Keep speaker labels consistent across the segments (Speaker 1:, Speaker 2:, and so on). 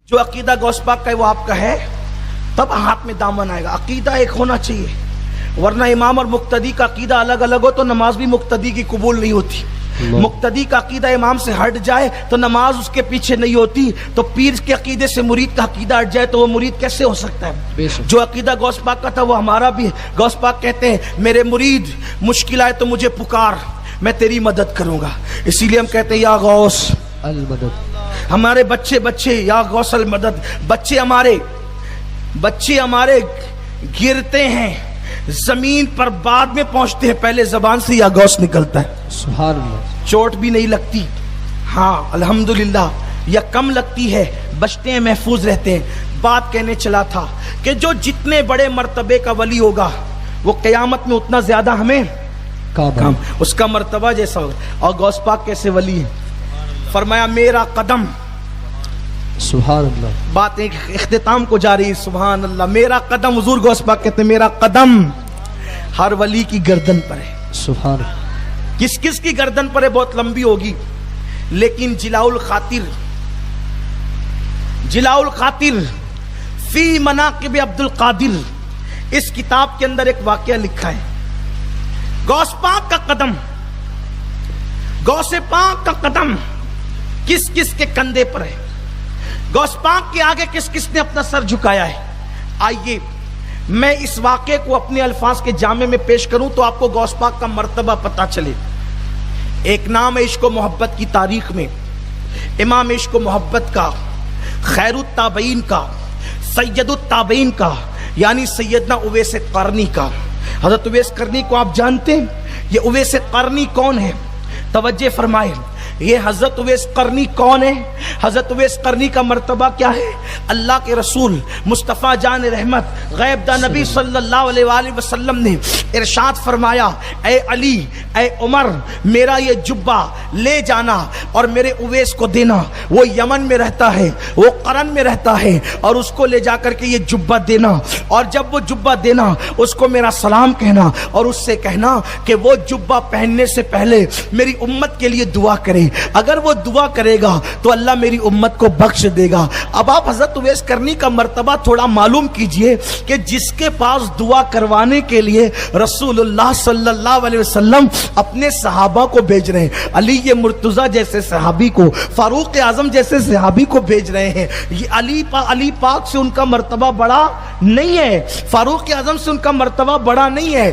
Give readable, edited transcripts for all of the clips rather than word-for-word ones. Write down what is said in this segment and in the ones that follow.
Speaker 1: جو عقیدہ غوث پاک کا ہے وہ آپ کا ہے تب ہاتھ میں دامن آئے گا. عقیدہ ایک ہونا چاہیے، ورنہ امام اور مقتدی کا عقیدہ الگ الگ ہو تو نماز بھی مقتدی کی قبول نہیں ہوتی. مقتدی کا عقیدہ امام سے ہٹ جائے تو نماز اس کے پیچھے نہیں ہوتی. تو پیر کے عقیدے سے مرید کا عقیدہ ہٹ جائے تو وہ مرید کیسے ہو سکتا ہے؟ جو عقیدہ غوث پاک کا تھا وہ ہمارا بھی ہے. غوث پاک کہتے ہیں میرے مرید مشکل آئے تو مجھے پکار، میں تیری مدد کروں گا. اسی لیے ہم کہتے ہیں یا غوث المدد. ہمارے بچے یا غوث المدد. بچے ہمارے گرتے ہیں زمین پر، بعد میں پہنچتے ہیں، پہلے زبان سے یا غوث نکلتا ہے. سبحان اللہ. چوٹ بھی نہیں لگتی، ہاں الحمدللہ، یا کم لگتی ہے، بچتے ہیں، محفوظ رہتے ہیں. بات کہنے چلا تھا کہ جو جتنے بڑے مرتبے کا ولی ہوگا وہ قیامت میں اتنا زیادہ ہمیں کام اس کا مرتبہ جیسا ہوگا. اور غوث پاک کیسے ولی ہے؟ فرمایا میرا قدم، سبحان اللہ، بات ایک اختتام کو جاری. سبحان اللہ. میرا قدم، حضور غوث پاک کہتے ہیں میرا قدم ہر ولی کی گردن پر ہے. سبحان اللہ. کس کس کی گردن پر ہے بہت لمبی ہوگی، لیکن جلاء الخاطر فی مناقب عبد القادر، اس کتاب کے اندر ایک واقعہ لکھا ہے. غوث پاک کا قدم، غوث پاک کا قدم کس کس کے کندھے پر ہے، غوث پاک کے آگے کس کس نے اپنا سر جھکایا ہے. آئیے میں اس واقعے کو اپنے الفاظ کے جامع میں پیش کروں تو آپ کو غوث پاک کا مرتبہ پتا چلے. ایک نام ہے عشق و محبت کی تاریخ میں، امام عشق و محبت کا، خیر التابعین کا، سید التابعین کا، یعنی سیدنا اویس قرنی کا. حضرت اویس قرنی کو آپ جانتے ہیں؟ یہ اویس قرنی کون ہے؟ توجہ فرمائے. یہ حضرت اویس قرنی کون ہے؟ حضرت اویس قرنی کا مرتبہ کیا ہے؟ اللہ کے رسول مصطفیٰ جان رحمت غیب دا نبی صلی اللہ علیہ وآلہ وسلم نے ارشاد فرمایا اے علی، اے عمر، میرا یہ جبہ لے جانا اور میرے اویس کو دینا. وہ یمن میں رہتا ہے، وہ قرن میں رہتا ہے، اور اس کو لے جا کر کے یہ جبہ دینا. اور جب وہ جبہ دینا اس کو میرا سلام کہنا اور اس سے کہنا کہ وہ جبہ پہننے سے پہلے میری امت کے لیے دعا کرے. اگر وہ دعا کرے گا تو اللہ میری امت کو بخش دے گا. اب آپ حضرت اویس قرنی کا مرتبہ تھوڑا معلوم کیجئے کہ جس کے پاس دعا کروانے کے لیے رسول اللہ صلی اللہ علیہ وسلم اپنے صحابہ کو بھیج رہے ہیں، علی مرتضیٰ جیسے صحابی کو، فاروق اعظم جیسے صحابی کو بھیج رہے ہیں. یہ علی پاک سے ان کا مرتبہ بڑا نہیں ہے، فاروق اعظم سے ان کا مرتبہ بڑا نہیں ہے،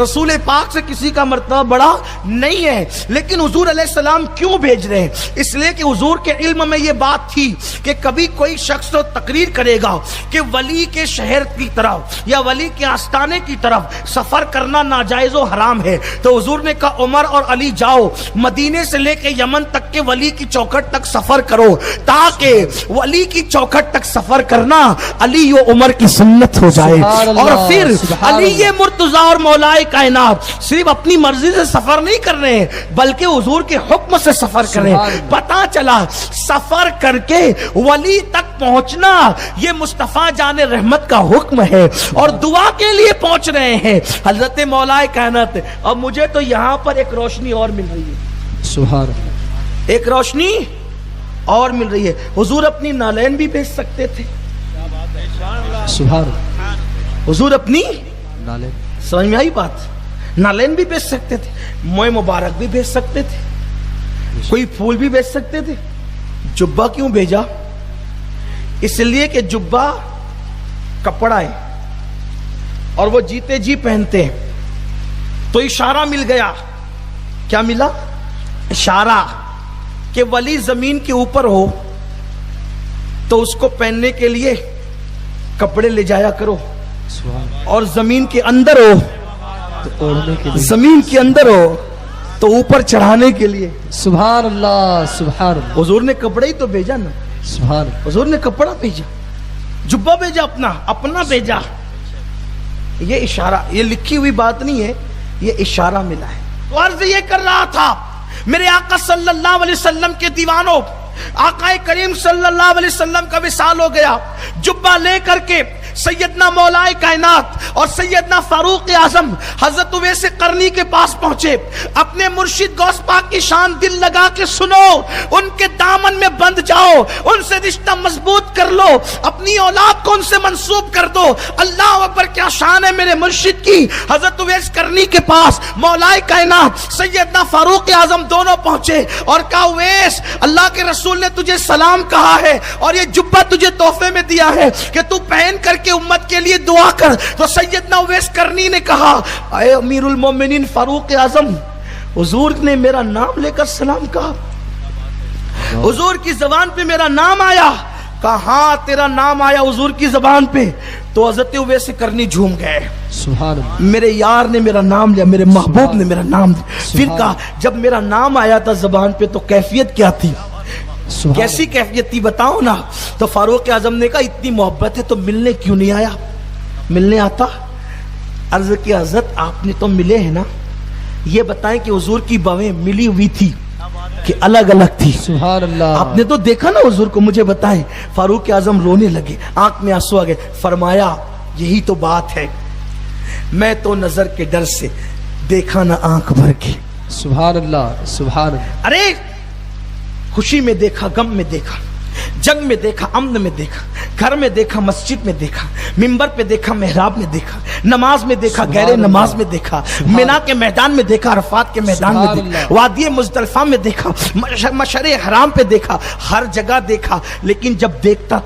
Speaker 1: رسول پاک سے کسی کا مرتبہ بڑا نہیں ہے. لیکن حضور علیہ السلام کیوں بھیج رہے ہیں؟ اس لیے کہ حضور کے علم میں یہ بات تھی کہ کبھی کوئی شخص تو تقریر کرے گا کہ ولی کے شہر کی طرف یا ولی کے آستانے کی طرف سفر کرنا ناجائز و حرام ہے. تو حضور نے کہا عمر اور علی جاؤ، مدینے سے لے کے یمن تک کے ولی کی چوکھٹ تک سفر کرو، تاکہ ولی کی چوکھٹ تک سفر کرنا علی و عمر کی سنت ہو جائے. اور پھر علی مرتضیٰ اور مولا کائنات صرف اپنی مرضی سے سفر نہیں کر رہے ہیں بلکہ حضور کے حکم سے سفر کریں. پتا چلا سفر کر کے ولی تک پہنچنا یہ مصطفیٰ جان رحمت کا حکم ہے اور دعا کے لیے پہنچ رہے ہیں حضرت مولا کائنات. اب مجھے تو یہاں پر ایک روشنی اور مل رہی ہے، سبحان اللہ، ایک روشنی اور مل رہی ہے. حضور اپنی نالین بھی بھیج سکتے تھے، سبحان اللہ، حضور اپنی نالین، سمجھ میں آئی بات؟ نالین بھی بھیج سکتے تھے، موئے مبارک بھی بھیج سکتے تھے، کوئی پھول بھی بیچ سکتے تھے. جبہ کیوں بھیجا؟ اس لیے کہ جبہ کپڑا ہے اور وہ جیتے جی پہنتے ہیں. تو اشارہ مل گیا. کیا ملا؟ اشارہ کہ ولی زمین کے اوپر ہو تو اس کو پہننے کے لیے کپڑے لے جایا کرو، اور زمین کے اندر ہو تو زمین کے اندر ہو تو اوپر چڑھانے کے لیے. سبحان اللہ، سبحان اللہ. حضور نے کپڑے ہی تو بھیجا نا، سبحان اللہ. حضور نے کپڑا بھیجا، جبہ بھیجا، اپنا بھیجا. یہ اشارہ، یہ لکھی ہوئی بات نہیں ہے، یہ اشارہ ملا ہے. تو عرض یہ کر رہا تھا میرے آقا صلی اللہ علیہ وسلم کے دیوانوں، آقا کریم صلی اللہ علیہ وسلم کا وصال ہو گیا. جبہ لے کر کے سیدنا مولائے کائنات اور سیدنا فاروق اعظم حضرت اویس قرنی کے پاس پہنچے. اپنے مرشد غوث پاک کی شان دل لگا کے سنو, ان کے دامن میں بند جاؤ, ان سے رشتہ مضبوط کر لو, اپنی اولاد کو ان سے منسوب کر دو. اللہ اکبر, کیا شان ہے میرے مرشد کی. حضرت اویس قرنی کے پاس مولائے کائنات سیدنا فاروق اعظم دونوں پہنچے اور کہا اویس, اللہ کے رسول نے تجھے سلام کہا ہے اور یہ جبہ تجھے تحفے میں دیا ہے کہ تو پہن کر کے امت کے لیے دعا کر. تو سیدنا اویس قرنی نے کہا, اے امیر المومنین فاروق اعظم, حضور نے میرا نام لے کر سلام کہا, حضور کی زبان پہ میرا نام آیا. کہا ہاں تیرا نام آیا حضور کی زبان پہ. تو حضرت اویس قرنی جھوم گئے,
Speaker 2: سبحان اللہ,
Speaker 1: میرے یار نے میرا نام لیا, میرے محبوب نے میرا نام لیا. پھر کہا جب میرا نام آیا تھا زبان پہ تو کیفیت کیا تھی, کیسی کیفیت تھی بتاؤ نا. تو فاروق اعظم نے کہا اتنی محبت ہے تو ملنے کیوں نہیں آیا, ملنے آتا. عرض کی حضرت آپ نے تو ملے ہیں نا, یہ بتائیں کہ حضور کی بویں ملی ہوئی تھی کہ الگ الگ تھی.
Speaker 2: سبحان اللہ,
Speaker 1: آپ نے تو دیکھا نا حضور کو, مجھے بتائیں. فاروق اعظم رونے لگے, آنکھ میں آنسو آ گئے. فرمایا یہی تو بات ہے, میں تو نظر کے ڈر سے دیکھا نہ آنکھ بھر کے.
Speaker 2: سبحان اللہ, سبحان اللہ.
Speaker 1: ارے خوشی میں دیکھا, غم میں دیکھا, جنگ میں دیکھا, امن میں دیکھا, گھر میں دیکھا, مسجد میں دیکھا, منبر پہ دیکھا, محراب میں دیکھا, نماز میں دیکھا, غیر نماز میں دیکھا, مینا کے میدان میں دیکھا, عرفات کے میدان میں دیکھا, وادی مزدلفہ میں دیکھا, مشعر حرام پہ دیکھا, ہر جگہ دیکھا. لیکن جب دیکھتا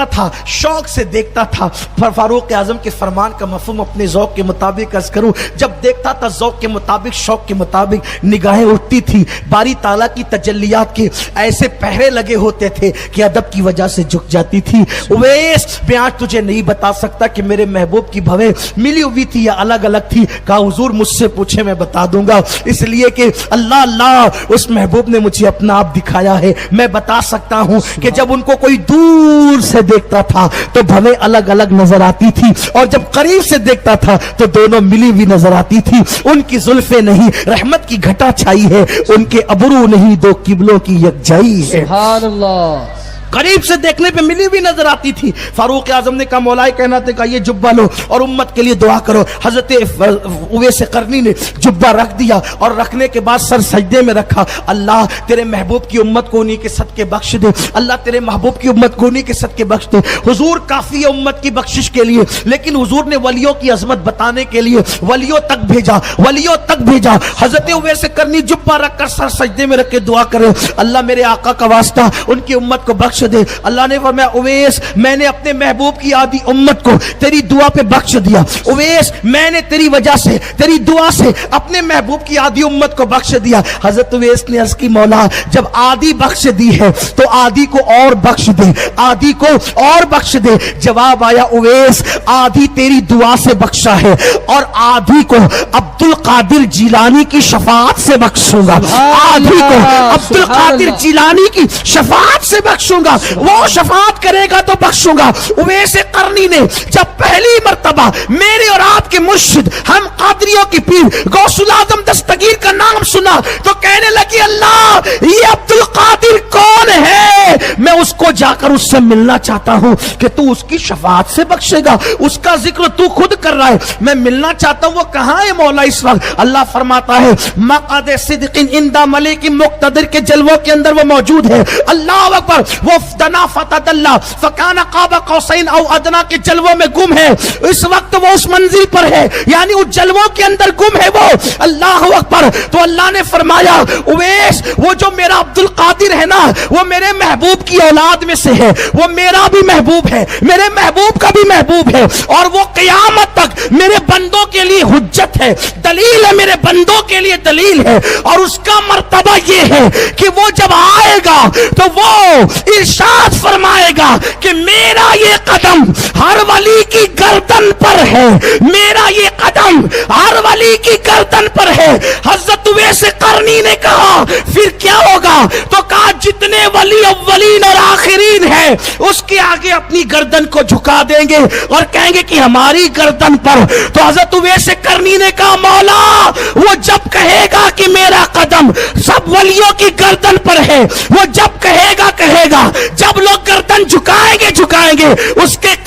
Speaker 1: تھا شوق سے دیکھتا تھا. فاروق اعظم کے فرمان کا مفہوم اپنے ذوق کے مطابق عرض کروں, جب دیکھتا تھا ذوق کے مطابق, شوق کے مطابق نگاہیں اٹھتی تھی. باری تعالیٰ کی تجلیات کے ایسے پہرے لگے ہوتے تھے کہ ادب کی وجہ سے جھک جاتی تھی. اویس, میں آج تجھے نہیں بتا سکتا کہ میرے محبوب کی بھویں ملی ہوئی تھی یا الگ الگ تھی. کہا حضور مجھ سے پوچھے میں بتا دوں گا, اس لیے کہ اللہ اس محبوب نے مجھے اپنا آپ دکھایا ہے. میں بتا سکتا ہوں کہ جب ان کو کوئی دور سے دیکھتا تھا تو بھویں الگ الگ نظر آتی تھی, اور جب قریب سے دیکھتا تھا تو دونوں ملی ہوئی نظر آتی تھی. ان کی زلفیں نہیں, رحمت کی گھٹا چھائی ہے, ان کے ابرو نہیں, دو قبلوں کی یکجائی ہے.
Speaker 2: سبحان اللہ,
Speaker 1: قریب سے دیکھنے پہ ملی ہوئی نظر آتی تھی. فاروق اعظم نے کہا مولائے کائنات نے کہا یہ جبہ لو اور امت کے لیے دعا کرو. حضرت اویس قرنی نے جبہ رکھ دیا اور رکھنے کے بعد سر سجدے میں رکھا. اللہ تیرے محبوب کی امت کو انہی کے صدقے بخش دے, اللہ تیرے محبوب کی امت کو انہی کے صدقے بخش دے. حضور کافی ہے امت کی بخشش کے لیے, لیکن حضور نے ولیوں کی عظمت بتانے کے لیے ولیوں تک بھیجا. حضرت اویس قرنی جبہ رکھ کر سر سجدے میں رکھ کے دعا کرے, اللہ میرے آقا کا واسطہ ان کی امت کو بخش دے. اللہ نے فرمایا اویس میں نے اپنے محبوب کی آدھی امت کو تیری دعا پہ بخش دیا. اویس میں نے تیری وجہ سے, تیری دعا سے اپنے محبوب کی آدھی امت کو بخش دیا. حضرت اویس نے عرض کی مولا جب آدھی بخش دی ہے تو آدھی کو اور بخش دے, آدھی کو اور بخش دے. جواب آیا اویس آدھی تیری دعا سے بخشا ہے اور آدھی کو عبد القادر جیلانی کی شفاعت سے بخشوں گا. آدھی کو عبد القادر جیلانی کی شفاعت سے بخشوں گا, وہ شفاعت کرے گا تو بخشوں گا. اویس قرنی نے جب پہلی مرتبہ میرے اور آپ کے مرشد ہم قادریوں کی پیر غوث الاعظم دستگیر کا نام سنا تو کہنے لگی اللہ یہ عبد القادر کون ہے, میں اس کو جا کر اس سے ملنا چاہتا ہوں کہ تو اس کی شفاعت سے بخشے گا. اس کا ذکر تو خود کر رہا ہے, میں ملنا چاہتا ہوں. وہ کہاں ہے مولا اس وقت؟ اللہ فرماتا ہے مقعد صدق عند ملک مقتدر کے جلووں کے اندر وہ موجود ہے. اللہ اکبر. وہ دنا فتدلا فکان قاب قوسین او ادنا کے جلووں میں گم ہے. اس وقت وہ اس منزل پر ہے, یعنی اس جلووں کے اندر گم ہے وہ. اللہ اکبر. تو اللہ نے فرمایا اویس وہ جو میرا عبد القادر ہے نا وہ میرے محبوب کی اولاد میں سے ہے, وہ میرا بھی محبوب ہے, میرے محبوب کا بھی محبوب ہے, اور وہ قیامت تک میرے بندوں کے لیے حجت ہے, دلیل ہے, میرے بندوں کے لیے دلیل ہے. اور اس کا مرتبہ یہ ہے کہ وہ جب آئے گا تو وہ ارشاد فرمائے گا کہ میرا یہ قدم ہر ولی کی گردن پر ہے, میرا یہ قدم ہر ولی کی گردن پر ہے. حضرت اویس قرنی نے کہا پھر کیا ہوگا؟ تو کہا جتنے ولی اولین اور آخرین ہیں اس کے آگے اپنی گردن کو جھکا دیں گے اور کہیں گے کہ ہماری گردن پر. تو حضرت اویس قرنی نے کہا مولا وہ جب کہے گا کہ میرا قدم سب ولیوں کی گردن پر ہے, وہ جب کہے گا جب لوگ گردن جھکائیں گے اس کے